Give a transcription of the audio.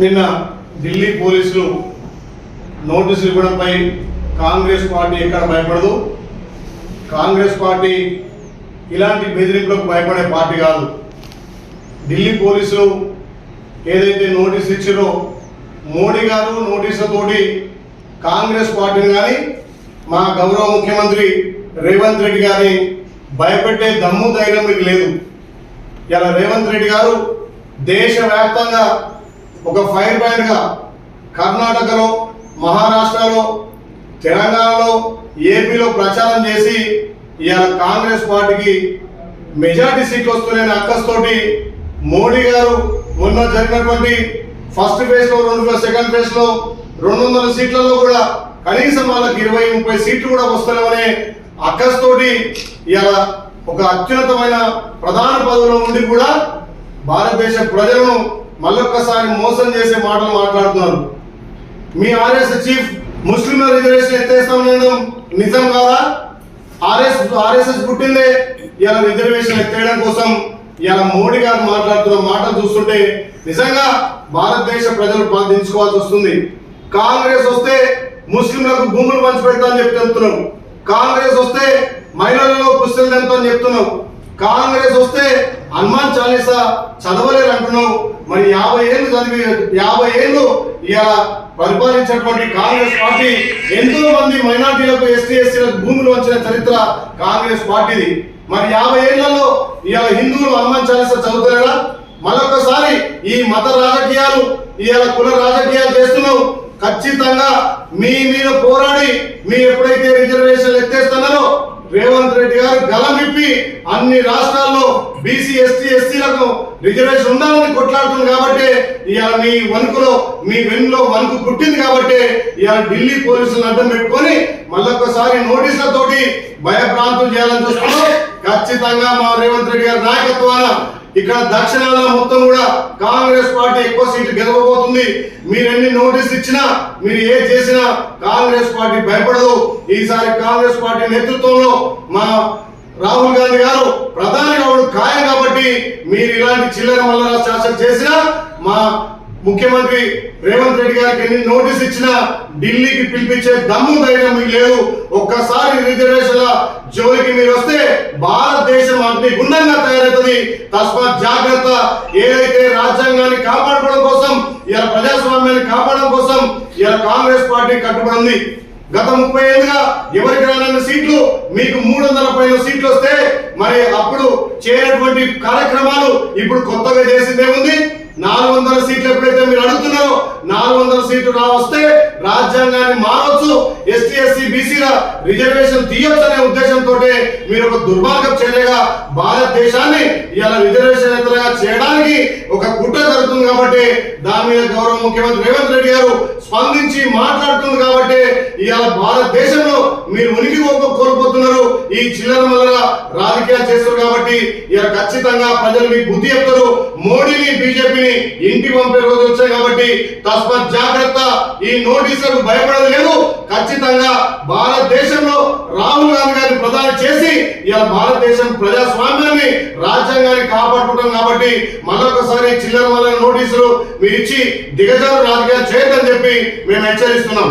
నిన్న ఢిల్లీ పోలీసులు నోటీసులు ఇవ్వడంపై కాంగ్రెస్ పార్టీ ఎక్కడ భయపడదు. కాంగ్రెస్ పార్టీ ఇలాంటి బెదిరింపులకు భయపడే పార్టీ కాదు. ఢిల్లీ పోలీసులు ఏదైతే నోటీసులు ఇచ్చారో మోడీ గారు నోటీసులతోటి కాంగ్రెస్ పార్టీని కానీ మా గౌరవ ముఖ్యమంత్రి రేవంత్ రెడ్డి గారిని భయపెట్టే దమ్ము ధైర్యం మీకు లేదు. ఇలా రేవంత్ రెడ్డి గారు దేశవ్యాప్తంగా ఒక ఫైర్ బ్రాండ్గా కర్ణాటకలో, మహారాష్ట్రలో, తెలంగాణలో, ఏపీలో ప్రచారం చేసి ఇవాళ కాంగ్రెస్ పార్టీకి మెజార్టీ సీట్లు వస్తున్నాయని అక్కస్తోటి మోడీ గారు మొన్న జరిగినటువంటి ఫస్ట్ ఫేజ్ లో సెకండ్ ఫేజ్ లో 200 సీట్లలో కూడా కనీసం వాళ్ళకి 20-30 సీట్లు కూడా వస్తున్నాయనే అక్కస్తోటి ఇవాళ ఒక అత్యున్నతమైన ప్రధాన పదవిలో ఉండి కూడా భారతదేశ ప్రజలను మళ్ళొక్కసారి మోసం చేసే మాటలు మాట్లాడుతున్నారు. మీ ఆర్ఎస్ఎస్ చీఫ్ ముస్లింల రిజర్వేషన్ ఎత్తేస్తామనడం నిజం కాదా? ఆర్ఎస్ఎస్ పుట్టిందే ఇలా రిజర్వేషన్ ఎత్తేయడం కోసం. ఇలా మోడీ గారు మాట్లాడుతున్న మాటలు చూస్తుంటే నిజంగా భారతదేశ ప్రజలు బాధించుకోవాల్సి వస్తుంది. కాంగ్రెస్ వస్తే ముస్లింలకు భూములు పంచిపెడతామని చెప్తున్నాం. కాంగ్రెస్ వస్తే మహిళలలో పుస్తకం తెంపుతామని చెప్తున్నాం. కాంగ్రెస్ వస్తే హనుమాన్ చాలీసా చదవలేరు అంటున్నావు. మరి 50 ఏళ్ళు ఇలా పరిపాలించినటువంటి కాంగ్రెస్ పార్టీ ఎంతో మంది మైనార్టీలకు, ఎస్సీలకు భూములు వచ్చిన చరిత్ర కాంగ్రెస్ పార్టీది. మరి 50 ఏళ్లలో ఇలా హిందువులు హనుమాన్ చాలీసా చదువుతారా? మరొకసారి ఈ మత రాజకీయాలు, ఇలా కుల రాజకీయాలు చేస్తున్నావు. ఖచ్చితంగా మీ మీద పోరాడి మీరు ఎప్పుడైతే రిజర్వేషన్లు ఎత్తేస్తున్నారో రేవంత్ రెడ్డి గారు గలం విప్పి అన్ని రాష్ట్రాల్లో బీసీ, ఎస్సీలకు రిజర్వేషన్ ఉండాలని కొట్లాడుతుంది. కాబట్టి ఇవాళ మీ వణుకులో, మీ వెన్నులో వణుకు పుట్టింది. కాబట్టి ఇవాళ ఢిల్లీ పోలీసులను అడ్డం పెట్టుకొని మళ్ళొక్కసారి నోటీసులతోటి భయభ్రాంతులు చేయాలని చూస్తున్నాం. ఖచ్చితంగా మా రేవంత్ రెడ్డి గారి నాయకత్వాన ఇక్కడ దక్షిణాల మొత్తం కూడా కాంగ్రెస్ పార్టీ ఎక్కువ సీట్లు గెలవబోతుంది. మీరు ఎన్ని నోటీసులు ఇచ్చినా, మీరు ఏ చేసినా కాంగ్రెస్ పార్టీ భయపడదు. ఈసారి కాంగ్రెస్ పార్టీ నేతృత్వంలో మా రాహుల్ గాంధీ గారు ప్రధాని కావడం ఖాయం. కాబట్టి మీరు ఇలాంటి చిల్లర మల్లర శాసన చేసినా మా ముఖ్యమంత్రి రేవంత్ రెడ్డి గారికి ఎన్ని నోటీస్ ఇచ్చినా ఢిల్లీకి పిలిపించే దమ్ము ధైర్యం మీకు లేదు. ఒక్కసారి రిజర్వేషన్ల జోలికి మీరు వస్తే భారతదేశం అగ్ని గుండంగా తయారవుతుంది. తస్మాత్ జాగ్రత్త. ఏదైతే రాజ్యాంగాన్ని కాపాడుకోవడం కోసం, ఇలా ప్రజాస్వామ్యాన్ని కాపాడడం కోసం ఇలా కాంగ్రెస్ పార్టీ కట్టుబడి ఉంది. గత 30 ఏళ్ళుగా ఎవరికి రానన్న సీట్లు మీకు 300 పైన సీట్లు వస్తే మరి అప్పుడు చేయనటువంటి కార్యక్రమాలు ఇప్పుడు కొత్తగా చేసిందే ఉంది. 400 సీట్లు ఎప్పుడైతే మీరు అడుగుతున్నారో 400 సీట్లు వస్తే రాజ్యాంగాన్ని మారవచ్చు, ఎస్టీ, ఎస్సీ, బీసీల రిజర్వేషన్ తీయొచ్చు అనే ఉద్దేశంతో మీరు ఒక దుర్మార్గం చేయలేగా భారతదేశాన్ని ఇలా రిజర్వేషన్ ఎత్తగా చేయడానికి ఒక కుట్ర జరుగుతుంది. కాబట్టి దాని మీద గౌరవ ముఖ్యమంత్రి రేవంత్ రెడ్డి గారు స్పందించి మాట్లాడుతుంది. కాబట్టి ఇవాళ భారతదేశంలో మీరు ఉనికి కోల్పోతున్నారు. ఈ చిల్లర మల్లర రాజకీయాలు చేస్తారు. కాబట్టి ఇలా ఖచ్చితంగా ప్రజలు మీకు బుద్ధి చెప్తారు. మోడీని, బీజేపీని ఇంటి పంపే రోజు వచ్చాయి. కాబట్టి తస్మాత్ జాగ్రత్త. ఈ నోటీసులకు భయపడదు లేదు. ఖచ్చితంగా భారతదేశంలో రాహుల్ గాంధీ గారిని ప్రధాని చేసి ఇలా భారతదేశం ప్రజాస్వామ్యాన్ని, రాజ్యాంగాన్ని కాపాడుకుంటాం. కాబట్టి మరొకసారి చిల్లర మల్లర నోటీసులు మీరు ఇచ్చి దిగజారు రాజకీయాలు చేయొద్దని చెప్పి మేము హెచ్చరిస్తున్నాం.